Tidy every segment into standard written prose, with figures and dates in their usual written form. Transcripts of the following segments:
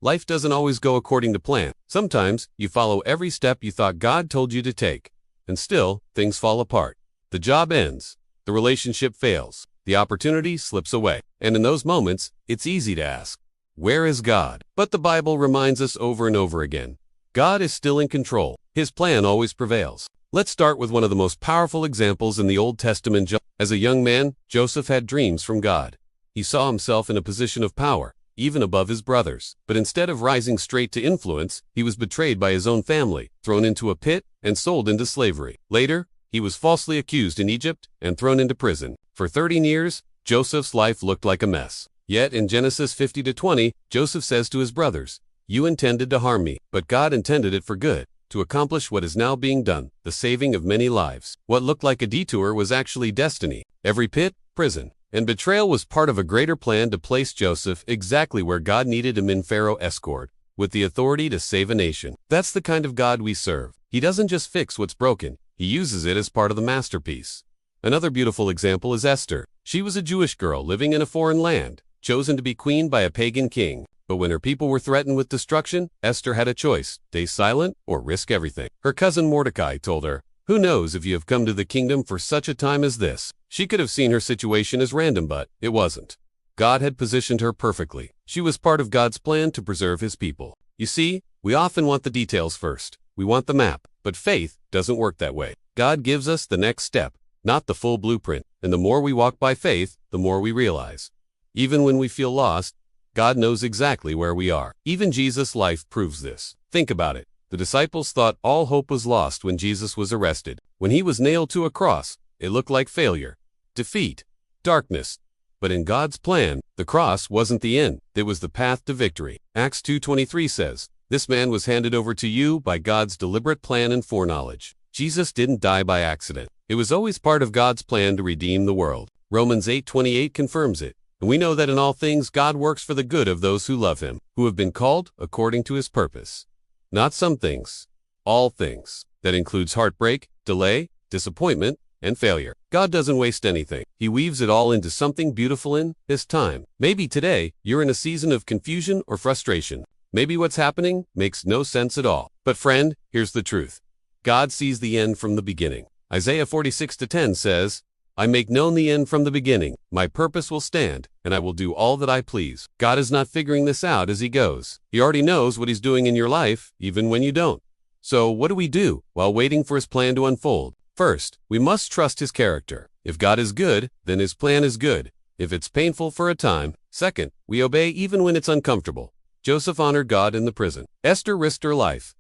Life doesn't always go according to plan. Sometimes you follow every step you thought God told you to take, and still, things fall apart. The job ends. The relationship fails. The opportunity slips away. And in those moments, it's easy to ask, where is God? But the Bible reminds us over and over again, God is still in control. His plan always prevails. Let's start with one of the most powerful examples in the Old Testament. As a young man, Joseph had dreams from God. He saw himself in a position of power, even above his brothers. But instead of rising straight to influence, he was betrayed by his own family, thrown into a pit, and sold into slavery. Later, he was falsely accused in Egypt and thrown into prison. For 13 years, Joseph's life looked like a mess. Yet in Genesis 50-20, Joseph says to his brothers, "You intended to harm me, but God intended it for good, to accomplish what is now being done, the saving of many lives." What looked like a detour was actually destiny. Every pit, prison, and betrayal was part of a greater plan to place Joseph exactly where God needed him in Pharaoh's court, with the authority to save a nation. That's the kind of God we serve. He doesn't just fix what's broken, he uses it as part of the masterpiece. Another beautiful example is Esther. She was a Jewish girl living in a foreign land, chosen to be queen by a pagan king. But when her people were threatened with destruction, Esther had a choice: stay silent or risk everything. Her cousin Mordecai told her, "Who knows if you have come to the kingdom for such a time as this?" She could have seen her situation as random, but it wasn't. God had positioned her perfectly. She was part of God's plan to preserve his people. You see, we often want the details first. We want the map, but faith doesn't work that way. God gives us the next step, not the full blueprint. And the more we walk by faith, the more we realize, even when we feel lost, God knows exactly where we are. Even Jesus' life proves this. Think about it. The disciples thought all hope was lost when Jesus was arrested. When he was nailed to a cross, it looked like failure, defeat, darkness. But in God's plan, the cross wasn't the end. It was the path to victory. Acts 2:23 says, "This man was handed over to you by God's deliberate plan and foreknowledge." Jesus didn't die by accident. It was always part of God's plan to redeem the world. Romans 8:28 confirms it. And we know that in all things God works for the good of those who love him, who have been called according to his purpose. Not some things, all things. That includes heartbreak, delay, disappointment, and failure. God doesn't waste anything. He weaves it all into something beautiful in his time. Maybe today, you're in a season of confusion or frustration. Maybe what's happening makes no sense at all. But friend, here's the truth. God sees the end from the beginning. Isaiah 46:10 says, "I make known the end from the beginning. My purpose will stand, and I will do all that I please." God is not figuring this out as he goes. He already knows what he's doing in your life, even when you don't. So what do we do while waiting for his plan to unfold? First, we must trust his character. If God is good, then his plan is good, if it's painful for a time. Second, we obey even when it's uncomfortable. Joseph honored God in the prison. Esther risked her life.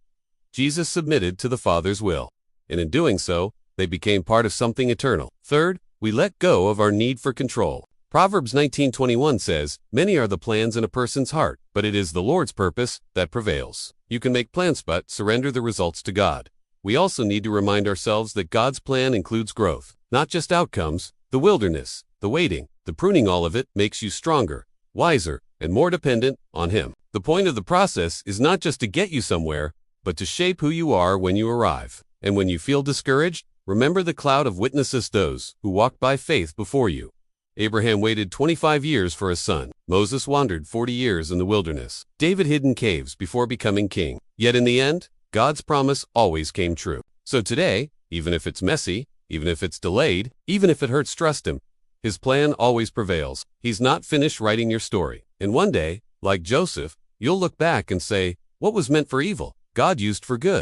Jesus submitted to the Father's will. And in doing so, they became part of something eternal. Third, we let go of our need for control. Proverbs 19:21 says, "Many are the plans in a person's heart, but it is the Lord's purpose that prevails." You can make plans but surrender the results to God. We also need to remind ourselves that God's plan includes growth, not just outcomes. The wilderness, the waiting, the pruning, all of it makes you stronger, wiser, and more dependent on him. The point of the process is not just to get you somewhere, but to shape who you are when you arrive. And when you feel discouraged, remember the cloud of witnesses, those who walked by faith before you. Abraham waited 25 years for a son. Moses wandered 40 years in the wilderness. David hid in caves before becoming king. Yet in the end, God's promise always came true. So today, even if it's messy, even if it's delayed, even if it hurts, trust him. His plan always prevails. He's not finished writing your story. And one day, like Joseph, you'll look back and say, what was meant for evil, God used for good.